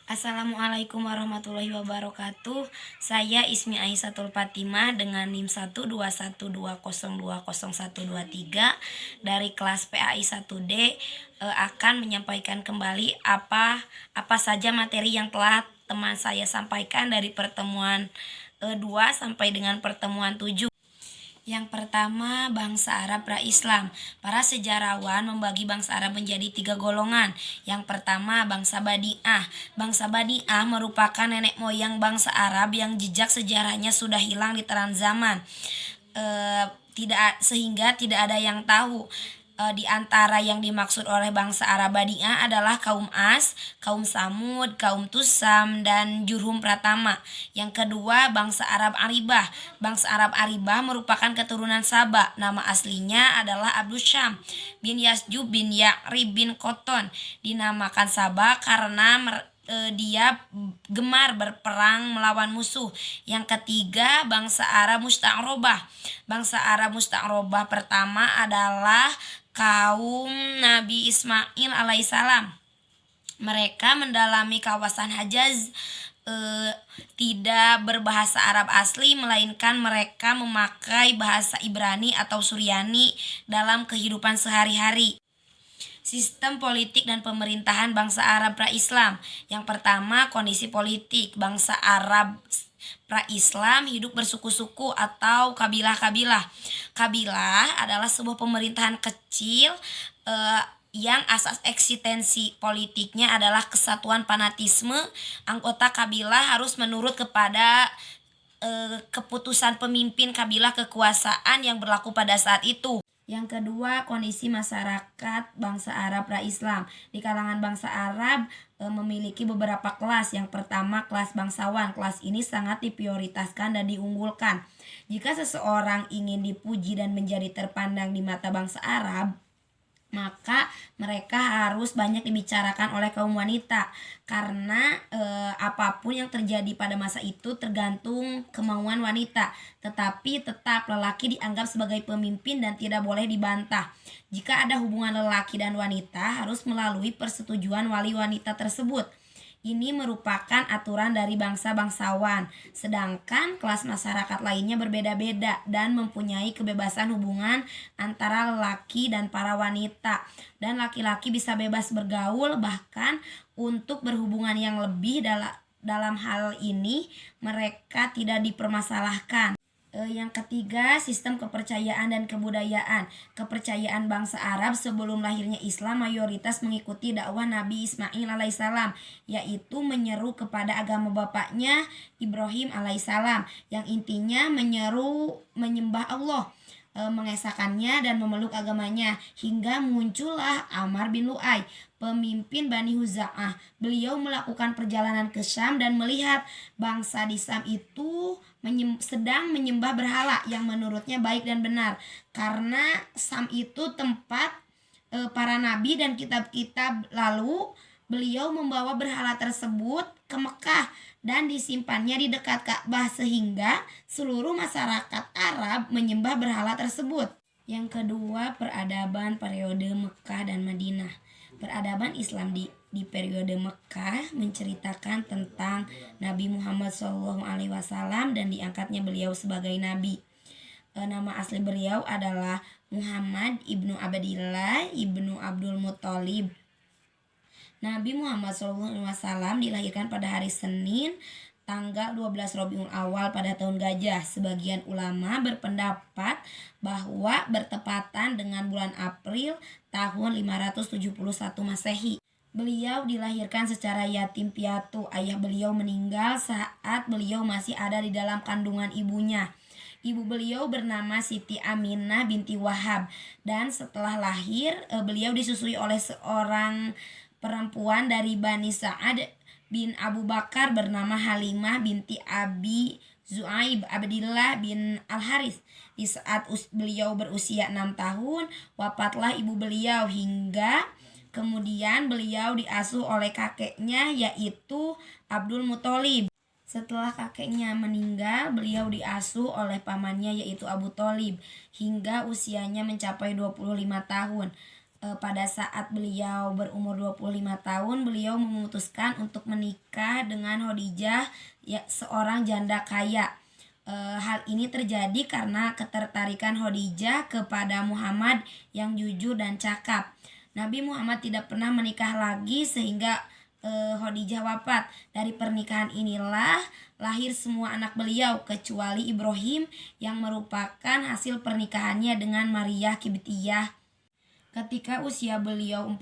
Assalamualaikum warahmatullahi wabarakatuh. Saya Ismi Aisatul Fatimah dengan NIM 12120202123 dari kelas PAI 1D akan menyampaikan kembali apa saja materi yang telah teman saya sampaikan dari pertemuan 2 sampai dengan pertemuan 7. Yang pertama, bangsa Arab pra-Islam. Para sejarawan membagi bangsa Arab menjadi 3 golongan. Yang pertama, bangsa Badi'ah. Bangsa Badi'ah merupakan nenek moyang bangsa Arab yang jejak sejarahnya sudah hilang di telan zaman. Sehingga tidak ada yang tahu. Di antara yang dimaksud oleh bangsa Arab Badi'ah adalah kaum As, kaum Samud, kaum Tusam, dan Jurhum Pratama. Yang kedua, bangsa Arab Aribah. Bangsa Arab Aribah merupakan keturunan Saba. Nama aslinya adalah Abdus Syam bin Yasjub bin Ya'rib bin Qoton. Dinamakan Saba karena dia gemar berperang melawan musuh. Yang ketiga, bangsa Arab Musta'robah. Bangsa Arab Musta'robah pertama adalah kaum Nabi Ismail alaihissalam. Mereka mendalami kawasan Hajaz, tidak berbahasa Arab asli, melainkan mereka memakai bahasa Ibrani atau Suryani dalam kehidupan sehari-hari. Sistem politik dan pemerintahan bangsa Arab pra-Islam. Yang pertama, kondisi politik. Bangsa Arab pra-Islam hidup bersuku-suku atau kabilah-kabilah. Kabilah adalah sebuah pemerintahan kecil yang asas eksistensi politiknya adalah kesatuan fanatisme. Anggota kabilah harus menurut kepada keputusan pemimpin kabilah kekuasaan yang berlaku pada saat itu. Yang kedua, kondisi masyarakat bangsa Arab pra-Islam. Di kalangan bangsa Arab memiliki beberapa kelas. Yang pertama, kelas bangsawan. Kelas ini sangat diprioritaskan dan diunggulkan. Jika seseorang ingin dipuji dan menjadi terpandang di mata bangsa Arab, maka mereka harus banyak dibicarakan oleh kaum wanita karena apapun yang terjadi pada masa itu tergantung kemauan wanita, tetapi tetap lelaki dianggap sebagai pemimpin dan tidak boleh dibantah. Jika ada hubungan lelaki dan wanita harus melalui persetujuan wali wanita tersebut. Ini merupakan aturan dari bangsa-bangsawan, sedangkan kelas masyarakat lainnya berbeda-beda dan mempunyai kebebasan hubungan antara lelaki dan para wanita. Dan laki-laki bisa bebas bergaul, bahkan untuk berhubungan yang lebih dalam hal ini mereka tidak dipermasalahkan. Yang ketiga, sistem kepercayaan dan kebudayaan. Kepercayaan bangsa Arab sebelum lahirnya Islam mayoritas mengikuti dakwah Nabi Ismail alaihissalam, yaitu menyeru kepada agama bapaknya Ibrahim alaihissalam, yang intinya menyeru menyembah Allah, mengesahkannya dan memeluk agamanya, hingga muncullah Amr bin Lu'ay, pemimpin Bani Huza'ah. Beliau melakukan perjalanan ke Syam dan melihat bangsa di Syam itu sedang menyembah berhala yang menurutnya baik dan benar, karena Syam itu tempat para nabi dan kitab-kitab. Lalu beliau membawa berhala tersebut ke Mekah dan disimpannya di dekat Ka'bah sehingga seluruh masyarakat Arab menyembah berhala tersebut. Yang kedua, peradaban periode Mekah dan Madinah. Peradaban Islam di periode Mekah menceritakan tentang Nabi Muhammad SAW dan diangkatnya beliau sebagai nabi. Nama asli beliau adalah Muhammad ibnu Abdillah ibnu Abdul Muthalib. Nabi Muhammad SAW dilahirkan pada hari Senin tanggal 12 Rabiul Awal pada tahun Gajah. Sebagian ulama berpendapat bahwa bertepatan dengan bulan April tahun 571 Masehi. Beliau dilahirkan secara yatim piatu. Ayah beliau meninggal saat beliau masih ada di dalam kandungan ibunya. Ibu beliau bernama Siti Aminah binti Wahab, dan setelah lahir beliau disusui oleh seorang perempuan dari Bani Sa'ad bin Abu Bakar bernama Halimah binti Abi Zu'aib Abdillah bin Al-Haris. Di saat beliau berusia 6 tahun, wafatlah ibu beliau, hingga kemudian beliau diasuh oleh kakeknya yaitu Abdul Muthalib. Setelah kakeknya meninggal, beliau diasuh oleh pamannya yaitu Abu Thalib hingga usianya mencapai 25 tahun. pada saat beliau berumur 25 tahun, beliau memutuskan untuk menikah dengan Khadijah, seorang janda kaya. Hal ini terjadi karena ketertarikan Khadijah kepada Muhammad yang jujur dan cakap. Nabi Muhammad tidak pernah menikah lagi sehingga Khadijah wafat. Dari pernikahan inilah lahir semua anak beliau kecuali Ibrahim yang merupakan hasil pernikahannya dengan Maria Kibtiyah. Ketika usia beliau 40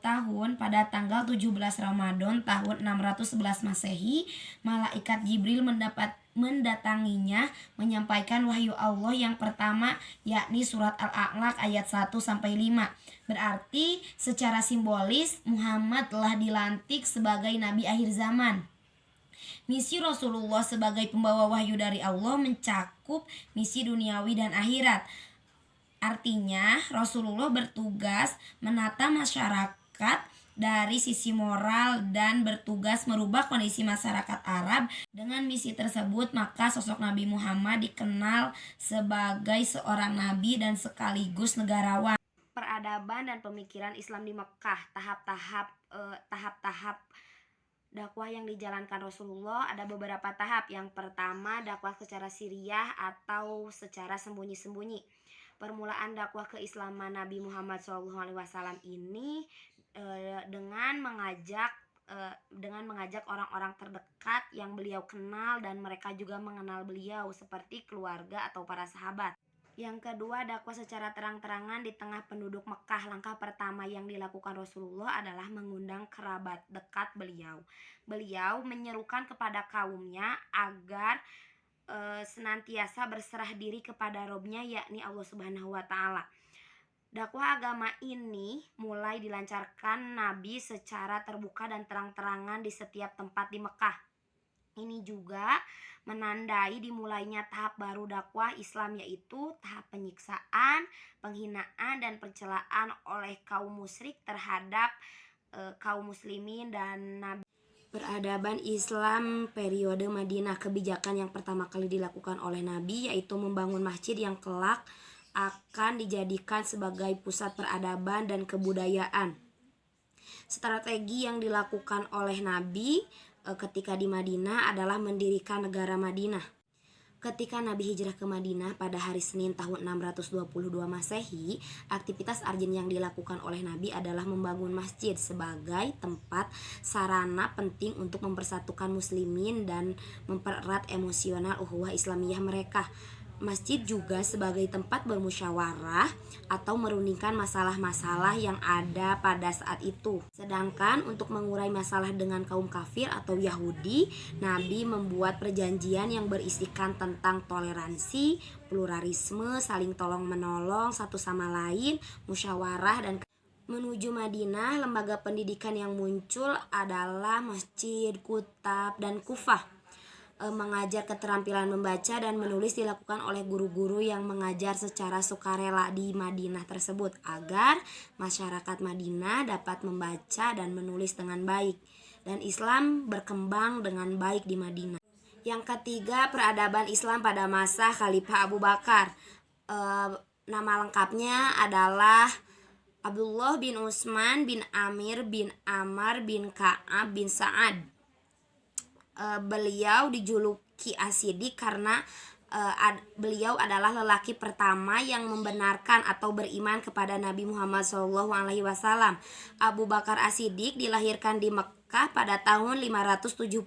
tahun, pada tanggal 17 Ramadan tahun 611 Masehi, malaikat Jibril mendatanginya menyampaikan wahyu Allah yang pertama, yakni surat Al-A'laq ayat 1-5. Berarti secara simbolis Muhammad telah dilantik sebagai nabi akhir zaman. Misi Rasulullah sebagai pembawa wahyu dari Allah mencakup misi duniawi dan akhirat. Artinya, Rasulullah bertugas menata masyarakat dari sisi moral dan bertugas merubah kondisi masyarakat Arab. Dengan misi tersebut, maka sosok Nabi Muhammad dikenal sebagai seorang nabi dan sekaligus negarawan. Peradaban dan pemikiran Islam di Mekah, tahap-tahap dakwah yang dijalankan Rasulullah ada beberapa tahap. Yang pertama, dakwah secara sirriyah atau secara sembunyi-sembunyi. Permulaan dakwah keislaman Nabi Muhammad SAW ini dengan mengajak orang-orang terdekat yang beliau kenal dan mereka juga mengenal beliau seperti keluarga atau para sahabat. Yang kedua, dakwah secara terang-terangan di tengah penduduk Mekah. Langkah pertama yang dilakukan Rasulullah adalah mengundang kerabat dekat beliau. Beliau menyerukan kepada kaumnya agar senantiasa berserah diri kepada Robnya, yakni Allah Subhanahu wa Ta'ala. Dakwah agama ini mulai dilancarkan Nabi secara terbuka dan terang-terangan di setiap tempat di Mekah. Ini juga menandai dimulainya tahap baru dakwah Islam, yaitu tahap penyiksaan, penghinaan, dan pencelaan oleh kaum musyrik terhadap kaum muslimin dan Nabi. Peradaban Islam periode Madinah. Kebijakan yang pertama kali dilakukan oleh Nabi yaitu membangun masjid yang kelak akan dijadikan sebagai pusat peradaban dan kebudayaan. Strategi yang dilakukan oleh Nabi ketika di Madinah adalah mendirikan negara Madinah. Ketika Nabi hijrah ke Madinah pada hari Senin tahun 622 Masehi, aktivitas urgent yang dilakukan oleh Nabi adalah membangun masjid sebagai tempat sarana penting untuk mempersatukan muslimin dan mempererat emosional ukhuwah Islamiyah mereka. Masjid juga sebagai tempat bermusyawarah atau merundingkan masalah-masalah yang ada pada saat itu. Sedangkan untuk mengurai masalah dengan kaum kafir atau Yahudi, Nabi membuat perjanjian yang berisikan tentang toleransi, pluralisme, saling tolong-menolong satu sama lain, musyawarah, dan menuju Madinah. Lembaga pendidikan yang muncul adalah masjid, kutab, dan kufah. Mengajar keterampilan membaca dan menulis dilakukan oleh guru-guru yang mengajar secara sukarela di Madinah tersebut agar masyarakat Madinah dapat membaca dan menulis dengan baik, dan Islam berkembang dengan baik di Madinah. Yang ketiga, peradaban Islam pada masa Khalifah Abu Bakar. Nama lengkapnya adalah Abdullah bin Utsman bin Amir bin Ammar bin Ka'ab bin Sa'ad. Beliau dijuluki As-Siddiq karena beliau adalah lelaki pertama yang membenarkan atau beriman kepada Nabi Muhammad SAW. Abu Bakar As-Siddiq dilahirkan di Mekah pada tahun 573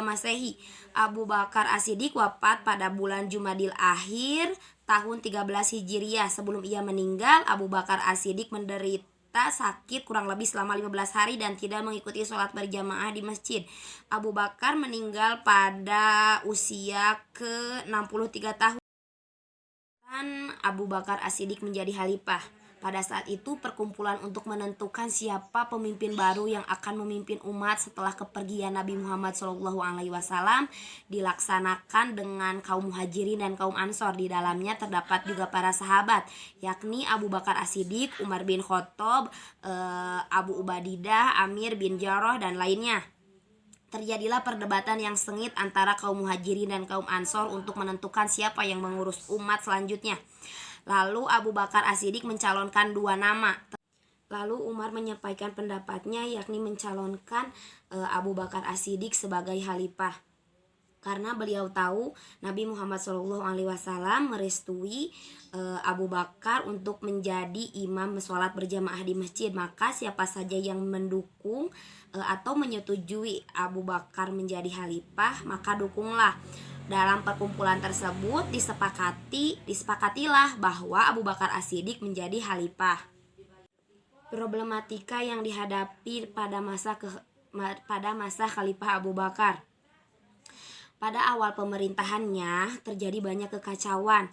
Masehi. Abu Bakar As-Siddiq wafat pada bulan Jumadil Akhir tahun 13 Hijriah. Sebelum ia meninggal, Abu Bakar As-Siddiq menderita sakit kurang lebih selama 15 hari dan tidak mengikuti sholat berjamaah di masjid. Abu Bakar meninggal pada usia ke-63 tahun. Dan Abu Bakar As-Siddiq menjadi khalifah. Pada saat itu perkumpulan untuk menentukan siapa pemimpin baru yang akan memimpin umat setelah kepergian Nabi Muhammad SAW dilaksanakan dengan kaum muhajirin dan kaum ansor. Di dalamnya terdapat juga para sahabat, yakni Abu Bakar As-Siddiq, Umar bin Khattab, Abu Ubaidah, Amir bin Jarrah, dan lainnya. Terjadilah perdebatan yang sengit antara kaum muhajirin dan kaum ansor untuk menentukan siapa yang mengurus umat selanjutnya. Lalu Abu Bakar As-Siddiq mencalonkan dua nama. Lalu Umar menyampaikan pendapatnya, yakni mencalonkan Abu Bakar As-Siddiq sebagai khalifah. Karena beliau tahu Nabi Muhammad SAW merestui Abu Bakar untuk menjadi imam sholat berjamaah di masjid. Maka siapa saja yang mendukung atau menyetujui Abu Bakar menjadi khalifah, maka dukunglah. Dalam perkumpulan tersebut disepakatilah bahwa Abu Bakar As-Siddiq menjadi khalifah. Problematika yang dihadapi pada masa Khalifah Abu Bakar. Pada awal pemerintahannya terjadi banyak kekacauan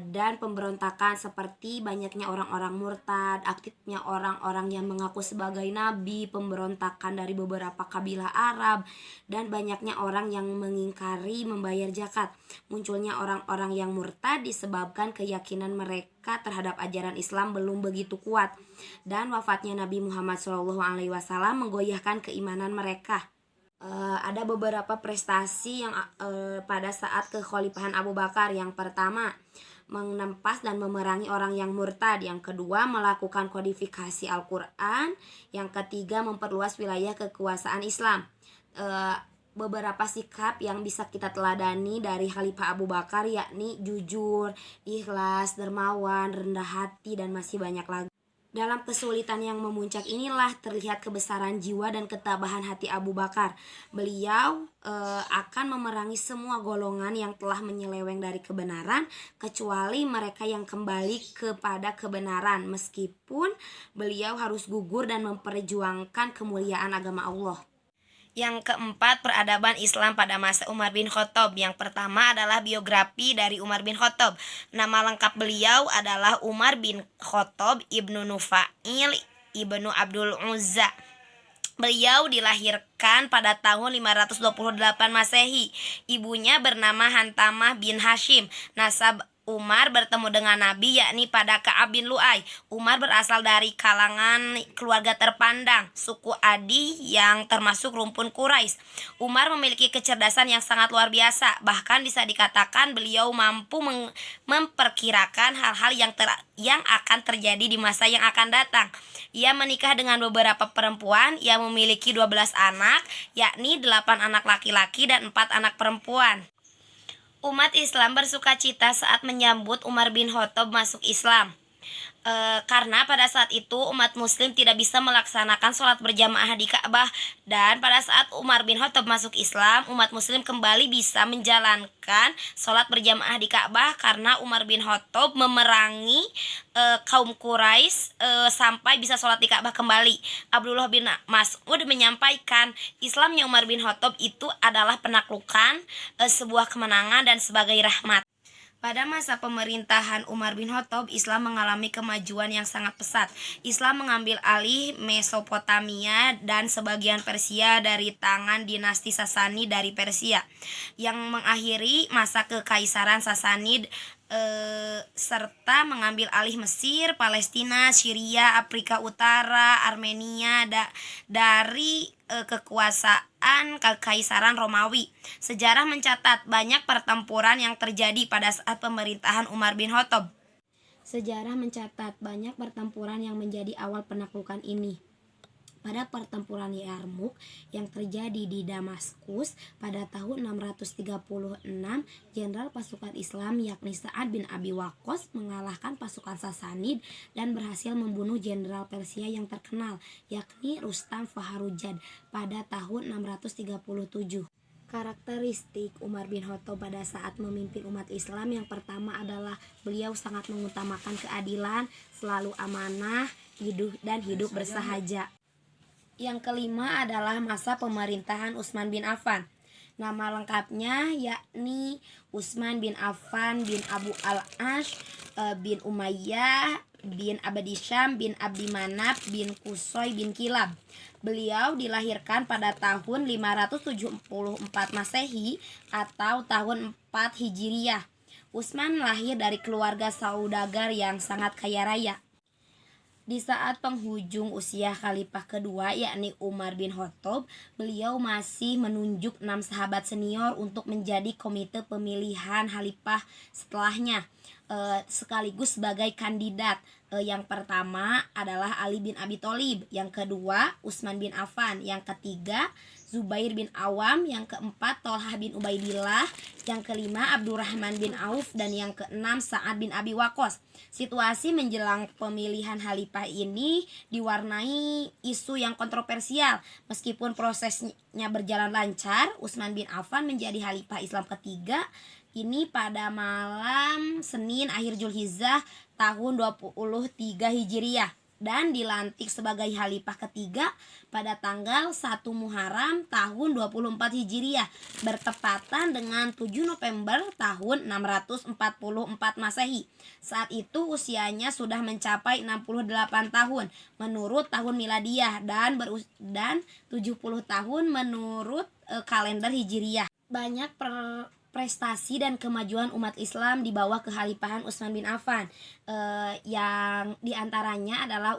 dan pemberontakan, seperti banyaknya orang-orang murtad, aktifnya orang-orang yang mengaku sebagai nabi, pemberontakan dari beberapa kabilah Arab, dan banyaknya orang yang mengingkari membayar zakat. Munculnya orang-orang yang murtad disebabkan keyakinan mereka terhadap ajaran Islam belum begitu kuat, dan wafatnya Nabi Muhammad SAW menggoyahkan keimanan mereka. Ada beberapa prestasi yang pada saat kekhalifahan Abu Bakar. Yang pertama, menempas dan memerangi orang yang murtad. Yang kedua, melakukan kodifikasi Al-Quran. Yang ketiga, memperluas wilayah kekuasaan Islam. Beberapa sikap yang bisa kita teladani dari Khalifah Abu Bakar, yakni jujur, ikhlas, dermawan, rendah hati, dan masih banyak lagi. Dalam kesulitan yang memuncak inilah terlihat kebesaran jiwa dan ketabahan hati Abu Bakar. Beliau akan memerangi semua golongan yang telah menyeleweng dari kebenaran, kecuali mereka yang kembali kepada kebenaran, meskipun beliau harus gugur dan memperjuangkan kemuliaan agama Allah. Yang keempat, peradaban Islam pada masa Umar bin Khattab. Yang pertama adalah biografi dari Umar bin Khattab. Nama lengkap beliau adalah Umar bin Khattab ibnu Nufail ibnu Abdul Uzza. Beliau dilahirkan pada tahun 528 Masehi. Ibunya bernama Hantamah bin Hashim. Nasab Umar bertemu dengan Nabi, yakni pada Ka'ab bin Lu'ay. Umar berasal dari kalangan keluarga terpandang, suku Adi yang termasuk rumpun Quraisy. Umar memiliki kecerdasan yang sangat luar biasa. Bahkan bisa dikatakan beliau mampu memperkirakan hal-hal yang akan terjadi di masa yang akan datang. Ia menikah dengan beberapa perempuan. Ia memiliki 12 anak, yakni 8 anak laki-laki dan 4 anak perempuan. Umat Islam bersuka cita saat menyambut Umar bin Khattab masuk Islam. Karena pada saat itu umat muslim tidak bisa melaksanakan sholat berjamaah di Ka'bah, dan pada saat Umar bin Khattab masuk Islam, umat muslim kembali bisa menjalankan sholat berjamaah di Ka'bah karena Umar bin Khattab memerangi kaum Quraisy sampai bisa sholat di Ka'bah kembali. Abdullah bin Mas'ud menyampaikan, Islamnya Umar bin Khattab itu adalah penaklukan, sebuah kemenangan dan sebagai rahmat. Pada masa pemerintahan Umar bin Khattab, Islam mengalami kemajuan yang sangat pesat. Islam mengambil alih Mesopotamia dan sebagian Persia dari tangan dinasti Sasani dari Persia, yang mengakhiri masa kekaisaran Sasanid serta mengambil alih Mesir, Palestina, Syria, Afrika Utara, Armenia dari kekuasaan Kekaisaran Romawi. Sejarah mencatat banyak pertempuran yang terjadi pada saat pemerintahan Umar bin Khattab. Sejarah mencatat banyak pertempuran yang menjadi awal penaklukan ini. Pada pertempuran Yarmuk yang terjadi di Damaskus pada tahun 636, jenderal pasukan Islam yakni Sa'ad bin Abi Waqqas mengalahkan pasukan Sasanid dan berhasil membunuh jenderal Persia yang terkenal yakni Rustam Faharujad pada tahun 637. Karakteristik Umar bin Khattab pada saat memimpin umat Islam, yang pertama adalah beliau sangat mengutamakan keadilan, selalu amanah, hidup bersahaja. Yang kelima adalah masa pemerintahan Utsman bin Affan. Nama lengkapnya yakni Utsman bin Affan bin Abu al-Ash bin Umayyah bin Abdi Syam bin Abdi Manaf bin Qusay bin Kilab. Beliau dilahirkan pada tahun 574 Masehi atau tahun 4 Hijriah. Utsman lahir dari keluarga saudagar yang sangat kaya raya. Di saat penghujung usia khalifah kedua yakni Umar bin Khattab, beliau masih menunjuk 6 sahabat senior untuk menjadi komite pemilihan khalifah setelahnya, sekaligus sebagai kandidat Yang pertama adalah Ali bin Abi Thalib, yang kedua Utsman bin Affan, yang ketiga Zubair bin Awam, yang keempat Thalhah bin Ubaidillah, yang kelima Abdurrahman bin Auf, dan yang keenam Sa'ad bin Abi Waqqas. Situasi menjelang pemilihan khalifah ini diwarnai isu yang kontroversial. Meskipun prosesnya berjalan lancar, Utsman bin Affan menjadi khalifah Islam ketiga ini pada malam Senin akhir Zulhizzah tahun 23 Hijriah dan dilantik sebagai khalifah ketiga pada tanggal 1 Muharram tahun 24 Hijriah bertepatan dengan 7 November tahun 644 Masehi. Saat itu usianya sudah mencapai 68 tahun menurut tahun miladiah dan 70 tahun menurut kalender Hijriah. Banyak prestasi dan kemajuan umat Islam di bawah kekhalifahan Utsman bin Affan. Yang diantaranya adalah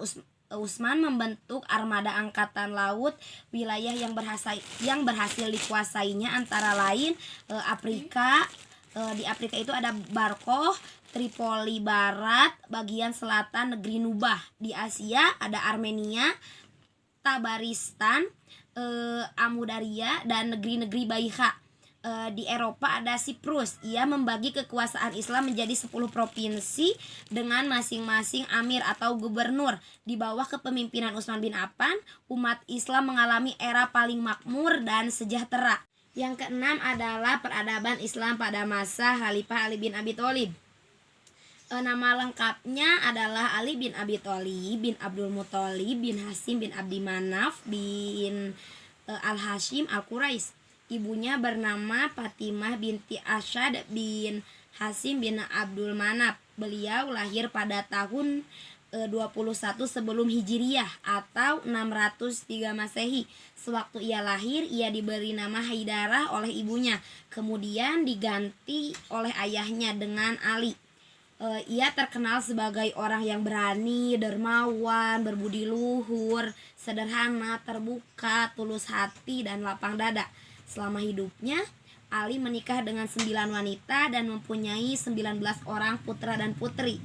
Utsman membentuk armada angkatan laut wilayah yang berhasil dikuasainya antara lain Afrika. Di Afrika itu ada Barkoh, Tripoli Barat, bagian selatan negeri Nubah. Di Asia ada Armenia, Tabaristan, Amudarya, dan negeri-negeri Baikha. Di Eropa ada Siprus. Ia membagi kekuasaan Islam menjadi 10 provinsi dengan masing-masing amir atau gubernur. Di bawah kepemimpinan Utsman bin Affan, umat Islam mengalami era paling makmur dan sejahtera. Yang keenam adalah peradaban Islam pada masa Khalifah Ali bin Abi Thalib. Nama lengkapnya adalah Ali bin Abi Thalib bin Abdul Muthalib bin Hasyim bin Abdi Manaf bin Al-Hashim Al-Quraisy. Ibunya bernama Fatimah binti Asyad bin Hasyim bin Abdul Manaf. Beliau lahir pada tahun 21 sebelum Hijriah atau 603 Masehi. Sewaktu ia lahir, ia diberi nama Haidarah oleh ibunya, kemudian diganti oleh ayahnya dengan Ali. Ia terkenal sebagai orang yang berani, dermawan, berbudi luhur, sederhana, terbuka, tulus hati, dan lapang dada. Selama hidupnya, Ali menikah dengan 9 wanita dan mempunyai 19 orang putra dan putri.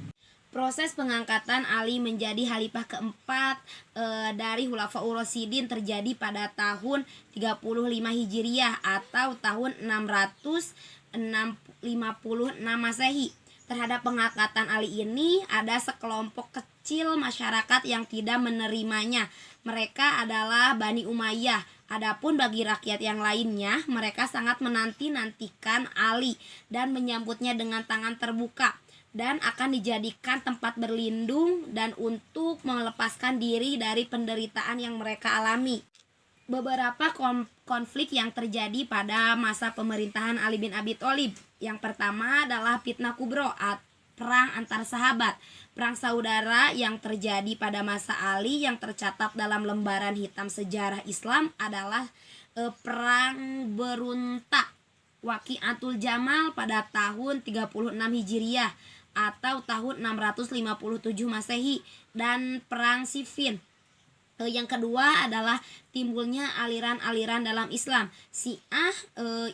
Proses pengangkatan Ali menjadi khalifah keempat dari Khulafaur Rasyidin terjadi pada tahun 35 Hijriah atau tahun 656 Masehi. Terhadap pengangkatan Ali ini ada sekelompok kecil masyarakat yang tidak menerimanya. Mereka adalah Bani Umayyah. Adapun bagi rakyat yang lainnya, mereka sangat menanti-nantikan Ali dan menyambutnya dengan tangan terbuka dan akan dijadikan tempat berlindung dan untuk melepaskan diri dari penderitaan yang mereka alami. Beberapa konflik yang terjadi pada masa pemerintahan Ali bin Abi Thalib. Yang pertama adalah fitnah kubro, perang antar sahabat. Perang saudara yang terjadi pada masa Ali yang tercatat dalam lembaran hitam sejarah Islam adalah Perang Berunta Waqiatul Jamal pada tahun 36 Hijriah atau tahun 657 Masehi dan Perang Siffin. Yang kedua adalah timbulnya aliran-aliran dalam Islam. Syiah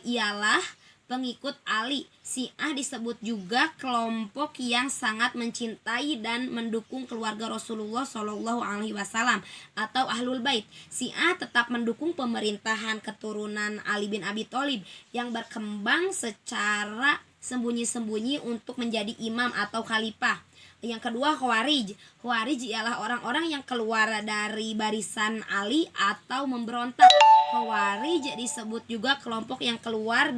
ialah pengikut Ali. Syiah disebut juga kelompok yang sangat mencintai dan mendukung keluarga Rasulullah Shallallahu Alaihi Wasallam atau Ahlul Bait. Syiah tetap mendukung pemerintahan keturunan Ali bin Abi Thalib yang berkembang secara sembunyi-sembunyi untuk menjadi imam atau khalifah. Yang kedua, Khawarij. Khawarij ialah orang-orang yang keluar dari barisan Ali atau memberontak. Khawarij disebut juga kelompok yang keluar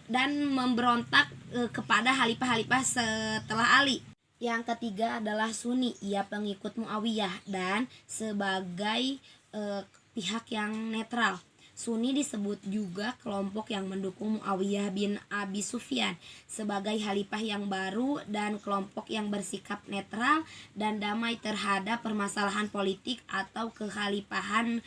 dan memberontak kepada khalifah-khalifah setelah Ali. Yang ketiga adalah Sunni. Ia pengikut Muawiyah dan sebagai pihak yang netral. Sunni disebut juga kelompok yang mendukung Muawiyah bin Abi Sufyan sebagai khalifah yang baru dan kelompok yang bersikap netral dan damai terhadap permasalahan politik atau kekhalifahan.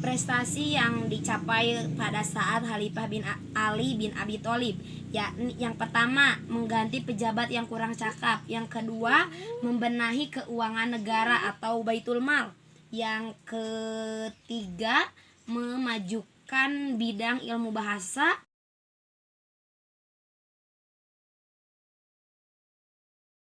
Prestasi yang dicapai pada saat Khalifah bin Ali bin Abi Thalib, yakni yang pertama mengganti pejabat yang kurang cakap, yang kedua membenahi keuangan negara atau Baitul Mal, yang ketiga memajukan bidang ilmu bahasa,